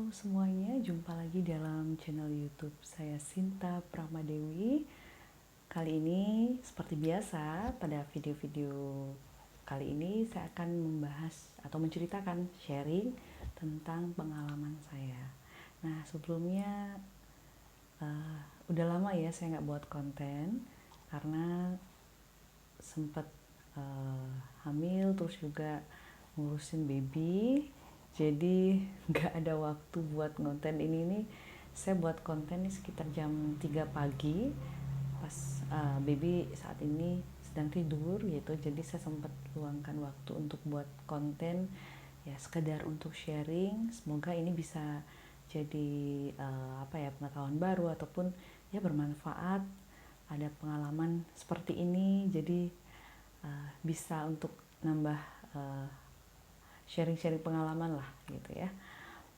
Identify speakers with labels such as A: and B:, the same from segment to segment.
A: Halo semuanya, jumpa lagi dalam channel YouTube saya Sinta Pramadewi. Kali ini seperti biasa pada video-video kali ini saya akan membahas atau menceritakan sharing tentang pengalaman saya. Nah sebelumnya udah lama ya saya nggak buat konten karena sempat hamil terus juga ngurusin baby, jadi nggak ada waktu buat konten ini nih. Saya buat konten nih sekitar jam 3 pagi pas baby saat ini sedang tidur gitu, jadi saya sempat luangkan waktu untuk buat konten ya sekedar untuk sharing. Semoga ini bisa jadi pengetahuan baru ataupun ya bermanfaat, ada pengalaman seperti ini, jadi bisa untuk nambah sharing-sharing pengalaman lah gitu ya.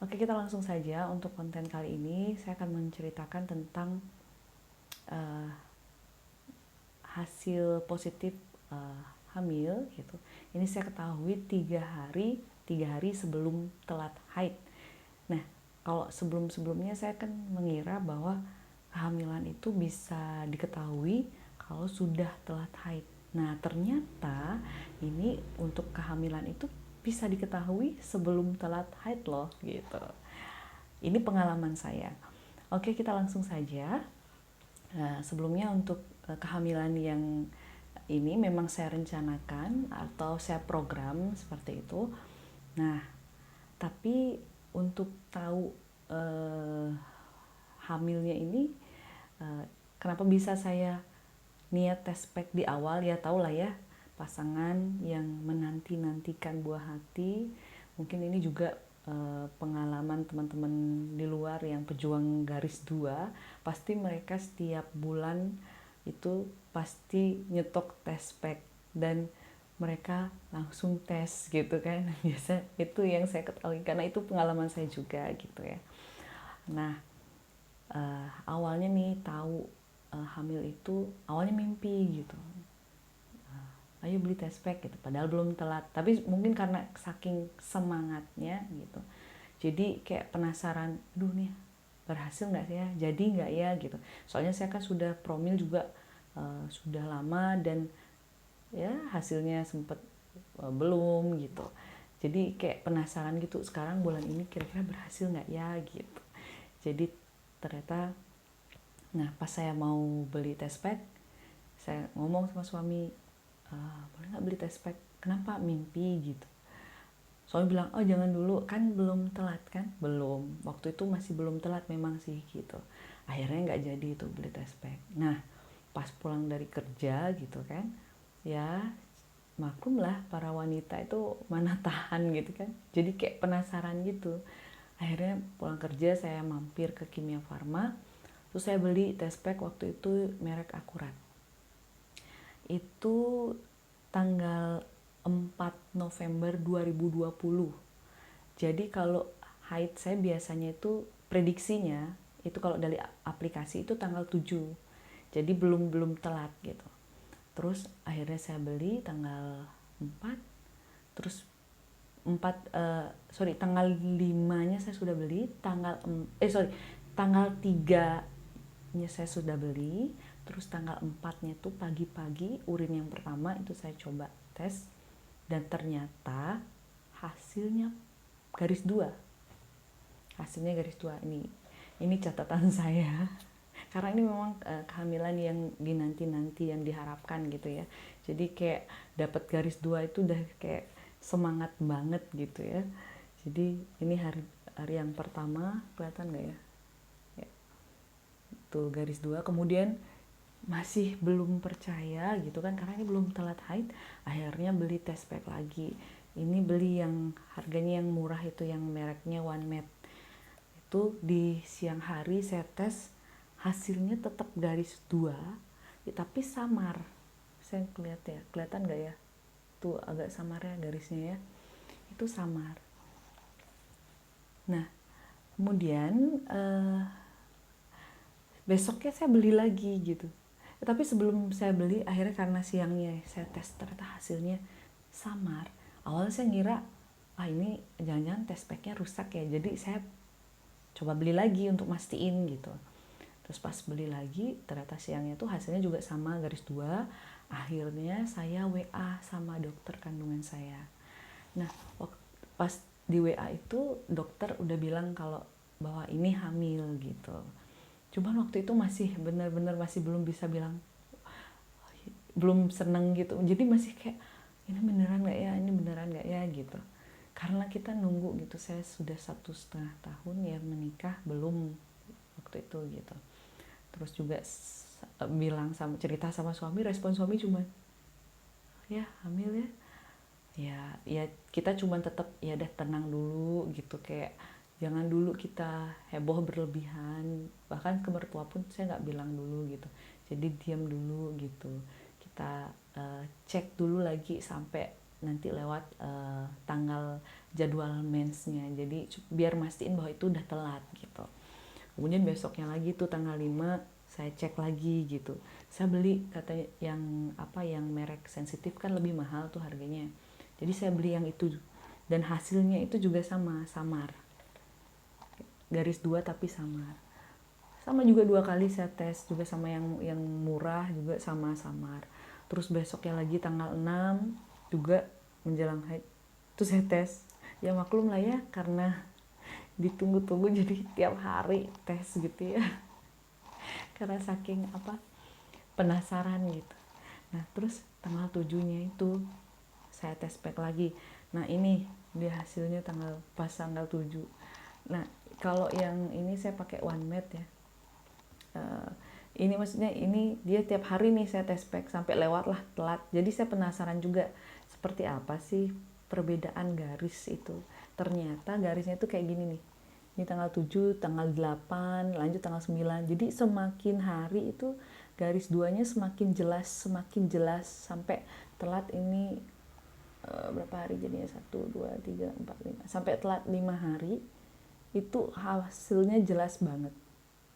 A: Oke, kita langsung saja untuk konten kali ini. Saya akan menceritakan tentang hasil positif hamil gitu. Ini saya ketahui 3 hari sebelum telat haid. Nah, kalau sebelum-sebelumnya saya kan mengira bahwa kehamilan itu bisa diketahui kalau sudah telat haid. Nah, ternyata ini untuk kehamilan itu bisa diketahui sebelum telat haid loh gitu. Ini pengalaman saya. Oke, kita langsung saja. Nah, sebelumnya untuk kehamilan yang ini memang saya rencanakan atau saya program seperti itu. Nah, tapi untuk tahu hamilnya ini kenapa bisa saya niat tes pack di awal, ya tau lah ya, pasangan yang menanti-nantikan buah hati. Mungkin ini juga pengalaman teman-teman di luar yang pejuang garis 2, pasti mereka setiap bulan itu pasti nyetok tes pack dan mereka langsung tes gitu kan. Biasa itu yang saya ketahui karena itu pengalaman saya juga gitu ya. Nah, awalnya nih tahu hamil itu awalnya mimpi gitu, ayo beli tes pack gitu, padahal belum telat, tapi mungkin karena saking semangatnya gitu, jadi kayak penasaran, aduh nih berhasil nggak sih ya, jadi nggak ya gitu. Soalnya saya kan sudah promil juga sudah lama dan ya hasilnya sempet belum gitu, jadi kayak penasaran gitu, sekarang bulan ini kira-kira berhasil nggak ya gitu. Jadi ternyata, nah pas saya mau beli tes pack, saya ngomong sama suami, boleh nggak beli tes pack, kenapa, mimpi gitu. Suami bilang, oh jangan dulu, kan belum telat kan, belum, waktu itu masih belum telat memang sih gitu. Akhirnya nggak jadi itu beli tes pack. Nah pas pulang dari kerja gitu kan, ya maklum lah para wanita itu mana tahan gitu kan, jadi kayak penasaran gitu. Akhirnya pulang kerja saya mampir ke Kimia Farma, terus saya beli tes pack, waktu itu merek Akurat. Itu tanggal 4 November 2020. Jadi kalau haid saya biasanya itu prediksinya itu kalau dari aplikasi itu tanggal 7. Jadi belum telat gitu. Terus akhirnya saya beli tanggal 4, terus tanggal 5-nya saya sudah beli, tanggal 3-nya saya sudah beli, terus tanggal 4-nya tuh pagi-pagi urin yang pertama itu saya coba tes dan ternyata hasilnya garis 2. Hasilnya garis 2. Ini catatan saya. Karena ini memang kehamilan yang dinanti-nanti, yang diharapkan gitu ya. Jadi kayak dapat garis 2 itu udah kayak semangat banget gitu ya. Jadi ini hari yang pertama, kelihatan nggak ya? Ya, tuh garis 2. Kemudian masih belum percaya gitu kan, karena ini belum telat haid. Akhirnya beli tes pack lagi. Ini beli yang harganya yang murah itu, yang mereknya One Med. Itu di siang hari saya tes, hasilnya tetap garis 2 ya, tapi samar. Saya kelihatan nggak ya, tuh agak samar ya garisnya ya, itu samar. Nah kemudian besoknya saya beli lagi gitu, tapi sebelum saya beli, akhirnya karena siangnya saya tes ternyata hasilnya samar. Awalnya saya ngira ini jangan-jangan tes packnya rusak ya, jadi saya coba beli lagi untuk mastiin gitu. Terus pas beli lagi ternyata siangnya tuh hasilnya juga sama garis 2. Akhirnya saya WA sama dokter kandungan saya. Nah pas di WA itu dokter udah bilang kalau bahwa ini hamil gitu. Cuman waktu itu masih benar-benar masih belum bisa bilang, belum seneng gitu. Jadi masih kayak ini beneran nggak ya, ini beneran nggak ya gitu. Karena kita nunggu gitu, saya sudah 1,5 tahun ya menikah, belum waktu itu gitu. Terus juga bilang sama, cerita sama suami, respon suami cuma ya hamil ya, ya kita cuman tetap ya udah tenang dulu gitu, kayak jangan dulu kita heboh berlebihan. Bahkan ke mertua pun saya nggak bilang dulu gitu, jadi diam dulu gitu. Kita cek dulu lagi sampai nanti lewat tanggal jadwal mensnya, jadi biar mastiin bahwa itu udah telat gitu. Kemudian besoknya lagi tuh tanggal 5 saya cek lagi gitu. Saya beli katanya yang merek sensitif kan lebih mahal tuh harganya. Jadi saya beli yang itu dan hasilnya itu juga samar. Garis 2 tapi samar. Sama juga 2 kali saya tes juga sama yang murah juga sama samar. Terus besoknya lagi tanggal 6 juga menjelang haid. Terus saya tes. Ya maklum lah ya karena ditunggu-tunggu jadi tiap hari tes gitu ya. Karena saking penasaran gitu. Nah terus tanggal 7-nya itu saya tes pack lagi. Nah ini dia hasilnya pas tanggal 7. Nah kalau yang ini saya pakai OneMed ya. Ini maksudnya ini dia tiap hari nih saya tes pack sampai lewat lah telat. Jadi saya penasaran juga seperti apa sih perbedaan garis itu. Ternyata garisnya itu kayak gini nih. Ini tanggal 7, tanggal 8, lanjut tanggal 9. Jadi semakin hari itu garis 2-nya semakin jelas sampai telat ini berapa hari jadinya, 1, 2, 3, 4, 5 sampai telat 5 hari itu hasilnya jelas banget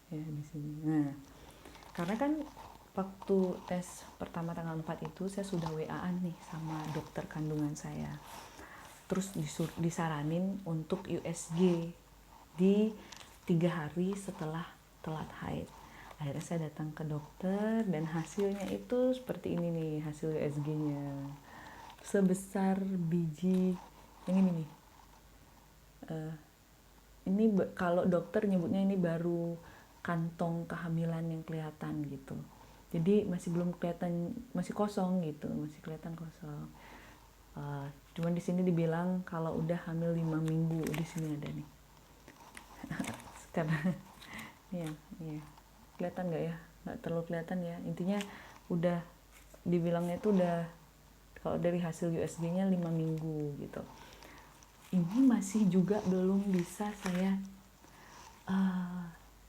A: ya di sini. Nah karena kan waktu tes pertama tanggal 4 itu saya sudah WA-an nih sama dokter kandungan saya, terus disaranin untuk USG di 3 hari setelah telat haid. Akhirnya saya datang ke dokter dan hasilnya itu seperti ini nih, hasil USG-nya sebesar biji yang ini nih. Ini kalau dokter nyebutnya ini baru kantong kehamilan yang kelihatan gitu. Jadi masih belum kelihatan, masih kosong gitu, masih kelihatan kosong. Cuman di sini dibilang kalau udah hamil 5 minggu, di sini ada nih. Karena ya kelihatan nggak ya? Nggak terlalu kelihatan ya. Intinya udah dibilangnya itu udah kalau dari hasil USG-nya 5 minggu gitu. Ini masih juga belum bisa saya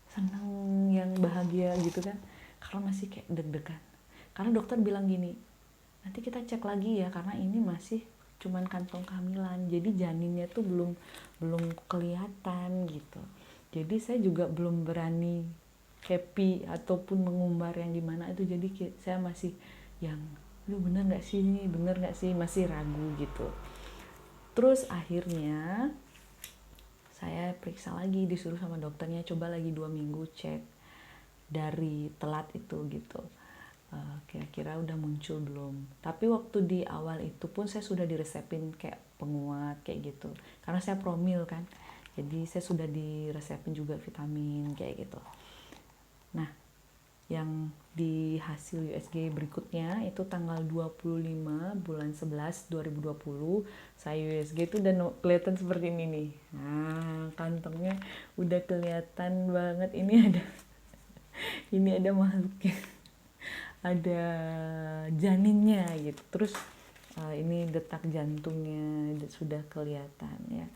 A: senang yang bahagia gitu kan, karena masih kayak deg-degan. Karena dokter bilang gini, nanti kita cek lagi ya karena ini masih cuman kantong kehamilan, jadi janinnya tuh belum kelihatan gitu. Jadi saya juga belum berani happy ataupun mengumbar yang gimana itu, jadi saya masih yang lu bener nggak sih ini, bener nggak sih, masih ragu gitu. Terus akhirnya saya periksa lagi, disuruh sama dokternya coba lagi 2 minggu cek dari telat itu gitu, kira-kira udah muncul belum. Tapi waktu di awal itu pun saya sudah diresepin kayak penguat kayak gitu, karena saya promil kan, jadi saya sudah diresepin juga vitamin kayak gitu. Nah yang di hasil USG berikutnya itu tanggal 25 bulan 11 2020 saya USG itu udah kelihatan seperti ini nih. Nah kantongnya udah kelihatan banget, ini ada makhluknya, ada janinnya gitu. Terus ini detak jantungnya sudah kelihatan ya.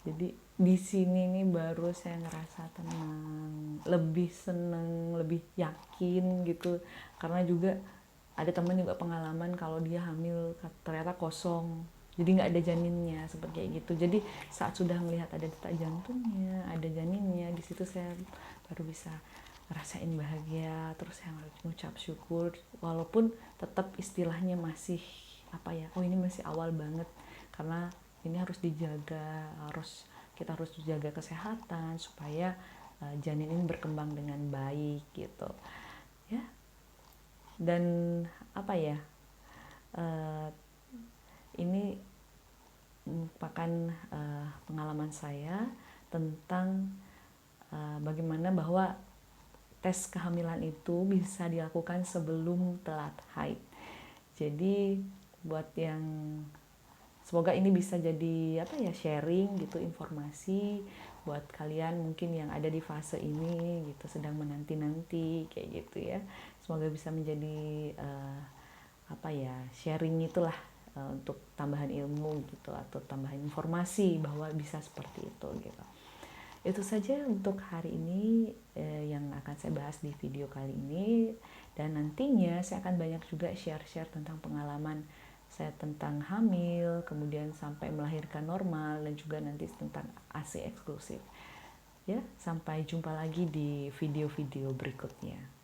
A: Jadi di sini nih baru saya ngerasa tenang, lebih seneng, lebih yakin gitu. Karena juga ada teman juga pengalaman kalau dia hamil ternyata kosong, jadi nggak ada janinnya seperti kayak gitu. Jadi saat sudah melihat ada detak jantungnya, ada janinnya, di situ saya baru bisa ngerasain bahagia. Terus saya mengucap syukur walaupun tetap istilahnya masih oh ini masih awal banget, karena ini harus dijaga, harus kita harus jaga kesehatan supaya janin ini berkembang dengan baik gitu ya. Dan apa ya, ini merupakan pengalaman saya tentang bagaimana bahwa tes kehamilan itu bisa dilakukan sebelum telat haid. Jadi buat yang semoga ini bisa jadi apa ya, sharing gitu, informasi buat kalian mungkin yang ada di fase ini gitu, sedang menanti-nanti kayak gitu ya. Semoga bisa menjadi apa ya, sharing itulah, untuk tambahan ilmu gitu atau tambahan informasi bahwa bisa seperti itu gitu. Itu saja untuk hari ini yang akan saya bahas di video kali ini, dan nantinya saya akan banyak juga share-share tentang pengalaman saya tentang hamil, kemudian sampai melahirkan normal, dan juga nanti tentang ASI eksklusif. Ya, sampai jumpa lagi di video-video berikutnya.